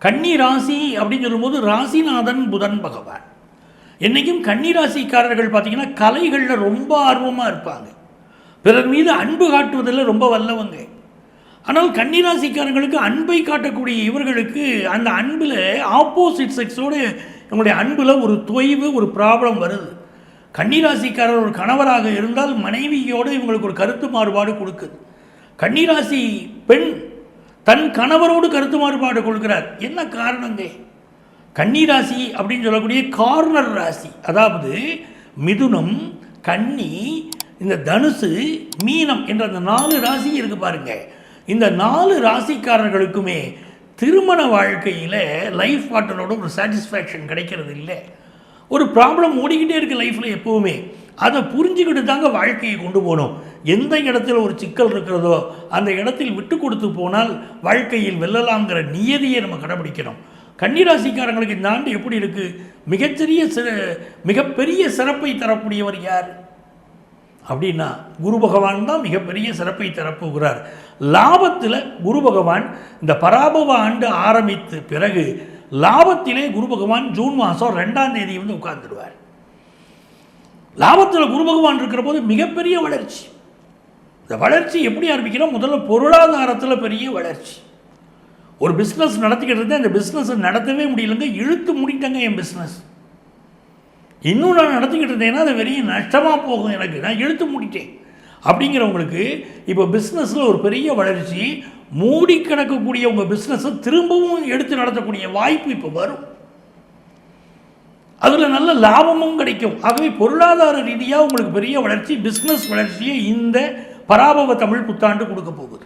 கன்னி ராசி அப்படின்னு சொல்லும்போது ராசிநாதன் புதன் பகவான். என்றைக்கும் கன்னி ராசிக்காரர்கள் பார்த்திங்கன்னா கலைகளில் ரொம்ப ஆர்வமாக இருப்பாங்க, பிறர் மீது அன்பு காட்டுவதில் ரொம்ப வல்லவங்க. ஆனால் கன்னிராசிக்காரங்களுக்கு அன்பை காட்டக்கூடிய இவர்களுக்கு அந்த அன்பில் ஆப்போசிட் செக்ஸோடு நம்முடைய அன்பில் ஒரு தொய்வு, ஒரு ப்ராப்ளம் வருது. கன்னிராசிக்காரர் ஒரு கணவராக இருந்தால் மனைவியோடு இவங்களுக்கு ஒரு கருத்து மாறுபாடு கொடுக்குது. கன்னிராசி பெண் தன் கணவரோடு கருத்து மாறுபாடு கொடுக்கிறார். என்ன காரணங்க? கன்னிராசி அப்படின்னு சொல்லக்கூடிய கார்னர் ராசி, அதாவது மிதுனம், கன்னி, இந்த தனுசு, மீனம் என்ற அந்த 4 ராசி இருக்குது பாருங்க. இந்த 4 ராசிக்காரர்களுக்குமே திருமண வாழ்க்கையில் லைஃப் பார்ட்னரோட ஒரு சாட்டிஸ்ஃபேக்ஷன் கிடைக்கிறது இல்லை. ஒரு ப்ராப்ளம் ஓடிக்கிட்டே இருக்குது லைஃப்பில் எப்போவுமே. அதை புரிஞ்சுக்கிட்டு தாங்க வாழ்க்கையை கொண்டு போகணும். எந்த இடத்துல ஒரு சிக்கல் இருக்கிறதோ அந்த இடத்தில் விட்டு கொடுத்து போனால் வாழ்க்கையில் வெல்லலாங்கிற நியதியை நம்ம கடைபிடிக்கணும். கன்னிராசிக்காரங்களுக்கு இந்த ஆண்டு எப்படி இருக்குது? மிகப்பெரிய சிறப்பை தரக்கூடியவர் யார் அப்படின்னா குரு பகவான் தான் மிகப்பெரிய சிறப்பை தரப்போகிறார். லாபத்தில் குரு பகவான் இந்த பராபவ ஆண்டு ஆரம்பித்து பிறகு லாபத்திலே குரு பகவான் ஜூன் மாதம் 2ஆம் தேதி வந்து உட்கார்ந்துடுவார். லாபத்தில் குரு பகவான் இருக்கிற போது மிகப்பெரிய வளர்ச்சி. இந்த வளர்ச்சி எப்படி ஆரம்பிக்கிறோம்? முதல்ல பொருளாதாரத்தில் பெரிய வளர்ச்சி. ஒரு பிஸ்னஸ் நடத்திக்கிட்டு இருந்தேன், அந்த பிஸ்னஸை நடத்தவே முடியலங்க, இழுத்து முடிட்டேங்க என் பிஸ்னஸ். இன்னும் நான் நடத்திக்கிட்டு இருந்தேன்னா அது பெரிய நஷ்டமாக போகும் எனக்கு, நான் இழுத்து மூடிட்டேன் அப்படிங்கிறவங்களுக்கு இப்போ பிஸ்னஸில் ஒரு பெரிய வளர்ச்சி. மூடி கிடக்கக்கூடிய உங்கள் பிஸ்னஸை திரும்பவும் எடுத்து நடத்தக்கூடிய வாய்ப்பு இப்போ வரும். அதில் நல்ல லாபமும் கிடைக்கும். ஆகவே பொருளாதார ரீதியாக உங்களுக்கு பெரிய வளர்ச்சி, பிஸ்னஸ் வளர்ச்சியை இந்த பராபவ தமிழ் புத்தாண்டு கொடுக்க போகுது.